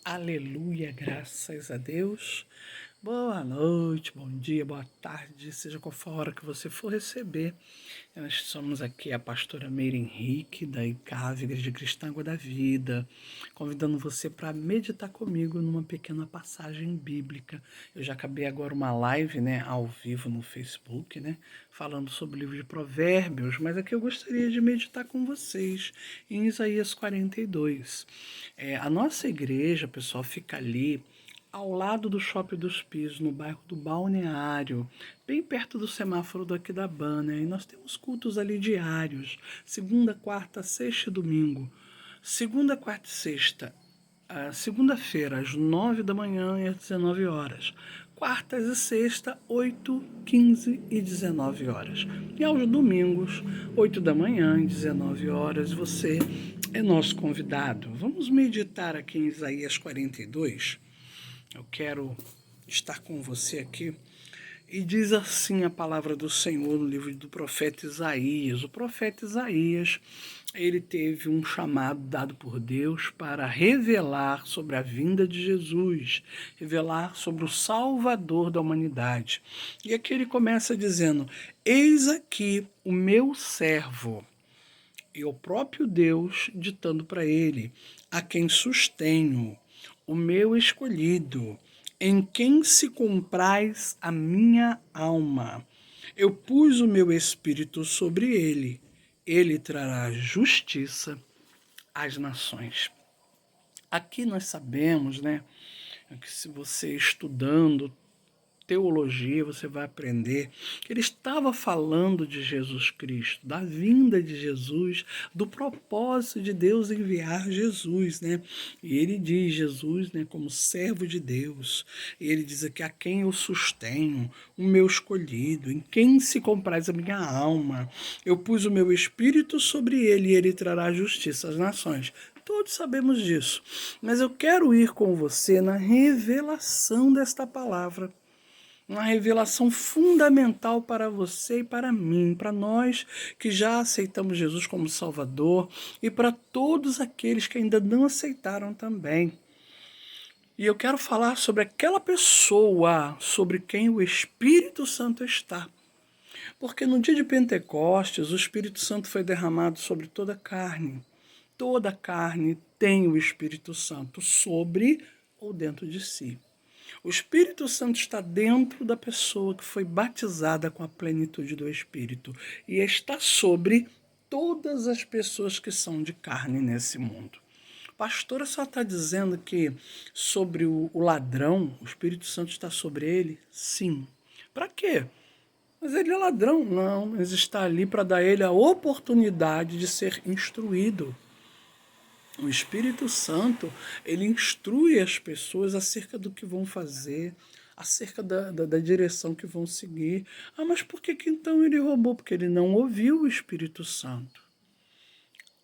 Aleluia, graças a Deus. Boa noite, bom dia, boa tarde, seja qual for a hora que você for receber. Nós somos aqui a pastora Meire Henrique, da ICAV, Igreja Cristã Água da Vida, convidando você para meditar comigo numa pequena passagem bíblica. Eu já acabei agora uma live, ao vivo no Facebook, falando sobre o livro de Provérbios, mas aqui eu gostaria de meditar com vocês em Isaías 42. A nossa igreja, pessoal, fica ali ao lado do Shopping dos Pisos, no bairro do Balneário, bem perto do semáforo do Aquidauana, e nós temos cultos ali diários, segunda, quarta, sexta e domingo. Segunda, quarta e sexta, segunda-feira, às 9 da manhã e às 19 horas. Quartas e sexta, 8, 15 e 19 horas. E aos domingos, 8 da manhã e 19 horas, você é nosso convidado. Vamos meditar aqui em Isaías 42. Eu quero estar com você aqui. E diz assim a palavra do Senhor no livro do profeta Isaías. O profeta Isaías, ele teve um chamado dado por Deus para revelar sobre a vinda de Jesus, revelar sobre o Salvador da humanidade. E aqui ele começa dizendo: eis aqui o meu servo, e o próprio Deus ditando para ele, a quem sustenho, o meu escolhido, em quem se compraz a minha alma. Eu pus o meu espírito sobre ele, ele trará justiça às nações. Aqui nós sabemos, que se você estudando teologia, você vai aprender que ele estava falando de Jesus Cristo, da vinda de Jesus, do propósito de Deus enviar Jesus, E ele diz Jesus, como servo de Deus. E ele diz aqui: a quem eu sustenho, o meu escolhido, em quem se compraz a minha alma. Eu pus o meu espírito sobre ele e ele trará justiça às nações. Todos sabemos disso, mas eu quero ir com você na revelação desta palavra, uma revelação fundamental para você e para mim, para nós que já aceitamos Jesus como Salvador e para todos aqueles que ainda não aceitaram também. E eu quero falar sobre aquela pessoa sobre quem o Espírito Santo está. Porque no dia de Pentecostes, o Espírito Santo foi derramado sobre toda a carne. Toda a carne tem o Espírito Santo sobre ou dentro de si. O Espírito Santo está dentro da pessoa que foi batizada com a plenitude do Espírito e está sobre todas as pessoas que são de carne nesse mundo. A pastora só está dizendo que sobre o ladrão, o Espírito Santo está sobre ele? Sim. Para quê? Mas ele é ladrão? Não, mas está ali para dar a ele a oportunidade de ser instruído. O Espírito Santo, ele instrui as pessoas acerca do que vão fazer, acerca da direção que vão seguir. Ah, mas por que então ele roubou? Porque ele não ouviu o Espírito Santo.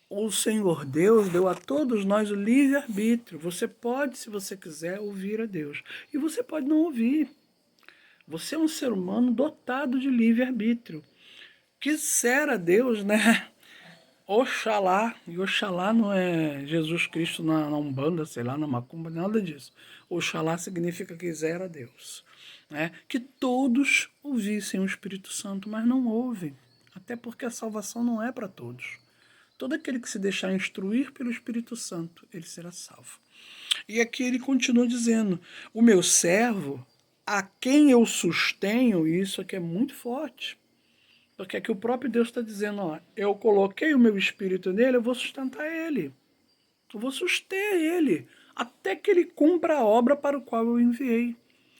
O Senhor Deus deu a todos nós o livre-arbítrio. Você pode, se você quiser, ouvir a Deus. E você pode não ouvir. Você é um ser humano dotado de livre-arbítrio. Quisera Deus, Oxalá, e Oxalá não é Jesus Cristo na Umbanda, sei lá, na Macumba, nada disso. Oxalá significa quisera Deus. Que todos ouvissem o Espírito Santo, mas não ouvem. Até porque a salvação não é para todos. Todo aquele que se deixar instruir pelo Espírito Santo, ele será salvo. E aqui ele continua dizendo: o meu servo, a quem eu sustenho, e isso aqui é muito forte. Porque aqui o próprio Deus está dizendo: ó, eu coloquei o meu espírito nele, eu vou sustentar ele. Eu vou suster ele, até que ele cumpra a obra para o qual eu enviei.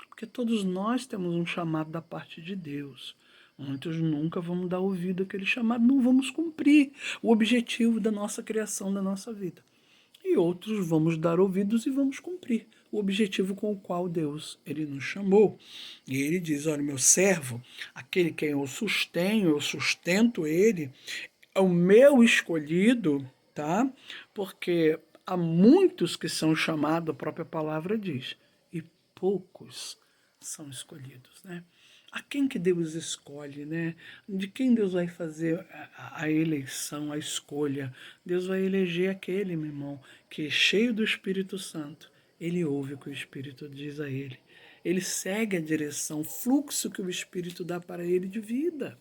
Porque todos nós temos um chamado da parte de Deus. Muitos nunca vão dar ouvido àquele chamado, não vamos cumprir o objetivo da nossa criação, da nossa vida. E outros vamos dar ouvidos e vamos cumprir o objetivo com o qual Deus ele nos chamou. E ele diz: olha, meu servo, aquele quem eu sustenho, eu sustento ele, é o meu escolhido, tá? Porque há muitos que são chamados, a própria palavra diz, e poucos são escolhidos, A quem que Deus escolhe, De quem Deus vai fazer a eleição, a escolha? Deus vai eleger aquele, meu irmão, que é cheio do Espírito Santo ele ouve o que o Espírito diz a ele. Ele segue a direção, o fluxo que o Espírito dá para ele de vida.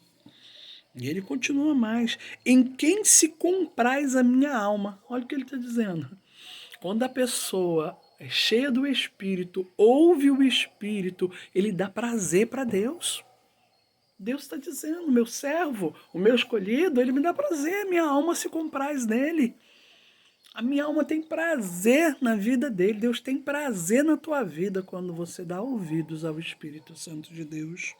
E ele continua mais. Em quem se compraz a minha alma? Olha o que ele está dizendo. Quando a pessoa é cheia do Espírito, ouve o Espírito, ele dá prazer para Deus. Deus está dizendo, meu servo, o meu escolhido, ele me dá prazer, minha alma se compraz nele. A minha alma tem prazer na vida dele. Deus tem prazer na tua vida quando você dá ouvidos ao Espírito Santo de Deus.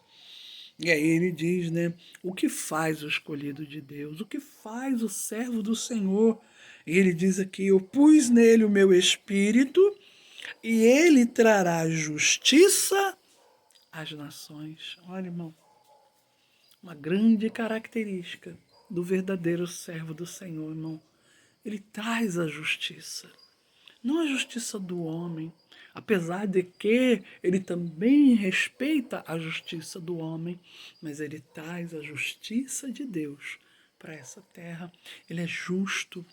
E aí ele diz, né? O que faz o escolhido de Deus? O que faz o servo do Senhor? E ele diz aqui, eu pus nele o meu Espírito e ele trará justiça às nações. Olha, irmão, uma grande característica do verdadeiro servo do Senhor, irmão. Ele traz a justiça. Não a justiça do homem, apesar de que ele também respeita a justiça do homem, mas ele traz a justiça de Deus para essa terra. Ele é justo,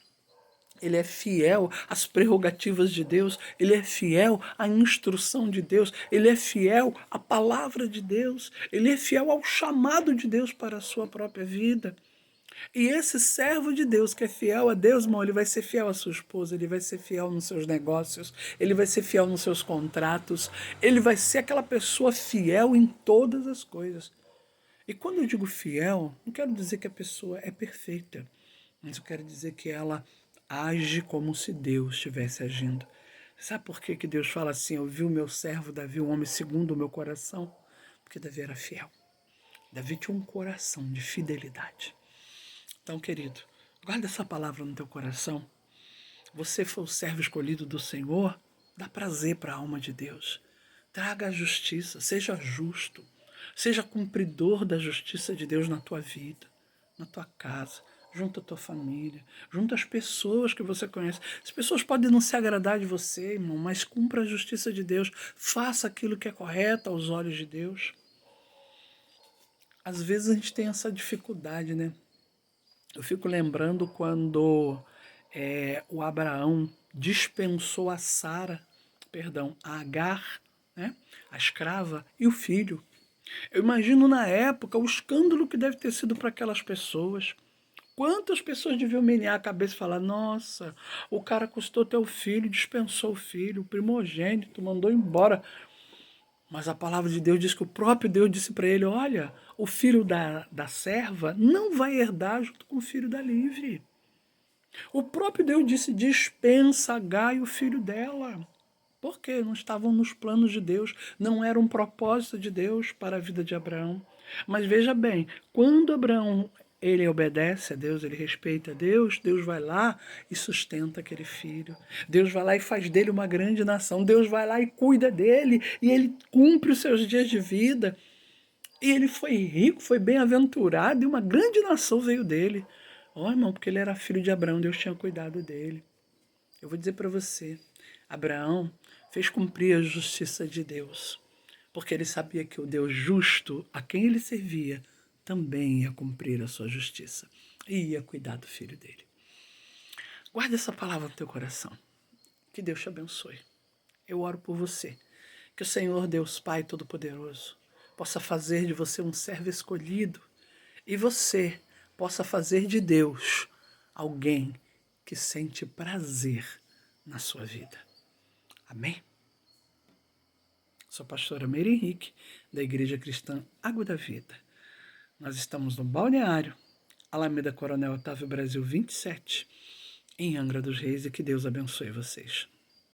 ele é fiel às prerrogativas de Deus, ele é fiel à instrução de Deus, ele é fiel à palavra de Deus, ele é fiel ao chamado de Deus para a sua própria vida. E esse servo de Deus que é fiel a Deus, irmão, ele vai ser fiel à sua esposa, ele vai ser fiel nos seus negócios, ele vai ser fiel nos seus contratos, ele vai ser aquela pessoa fiel em todas as coisas. E quando eu digo fiel, não quero dizer que a pessoa é perfeita, mas eu quero dizer que ela age como se Deus estivesse agindo. Sabe por que Deus fala assim, eu vi o meu servo Davi, um homem segundo o meu coração? Porque Davi era fiel. Davi tinha um coração de fidelidade. Então, querido, guarda essa palavra no teu coração. Você foi o servo escolhido do Senhor, dá prazer para a alma de Deus. Traga a justiça, seja justo, seja cumpridor da justiça de Deus na tua vida, na tua casa, junto à tua família, junto às pessoas que você conhece. As pessoas podem não se agradar de você, irmão, mas cumpra a justiça de Deus. Faça aquilo que é correto aos olhos de Deus. Às vezes a gente tem essa dificuldade, né? Eu fico lembrando quando o Abraão dispensou a a Agar, né, a escrava, e o filho. Eu imagino na época o escândalo que deve ter sido para aquelas pessoas. Quantas pessoas deviam menear a cabeça e falar, nossa, o cara custou teu filho, dispensou o filho, o primogênito, mandou embora. Mas a palavra de Deus diz que o próprio Deus disse para ele, olha, o filho da serva não vai herdar junto com o filho da livre. O próprio Deus disse, dispensa Agar e o filho dela. Por quê? Não estavam nos planos de Deus, não era um propósito de Deus para a vida de Abraão. Mas veja bem, quando Abraão ele obedece a Deus, ele respeita a Deus, Deus vai lá e sustenta aquele filho. Deus vai lá e faz dele uma grande nação. Deus vai lá e cuida dele, e ele cumpre os seus dias de vida. E ele foi rico, foi bem-aventurado, e uma grande nação veio dele. Ó, irmão, porque ele era filho de Abraão, Deus tinha cuidado dele. Eu vou dizer para você, Abraão fez cumprir a justiça de Deus, porque ele sabia que o Deus justo a quem ele servia também ia cumprir a sua justiça e ia cuidar do filho dele. Guarda essa palavra no teu coração. Que Deus te abençoe. Eu oro por você. Que o Senhor Deus Pai Todo-Poderoso possa fazer de você um servo escolhido e você possa fazer de Deus alguém que sente prazer na sua vida. Amém? Sou a pastora Meire Henrique, da Igreja Cristã Água da Vida. Nós estamos no Balneário, Alameda Coronel Otávio Brasil 27, em Angra dos Reis, e que Deus abençoe vocês.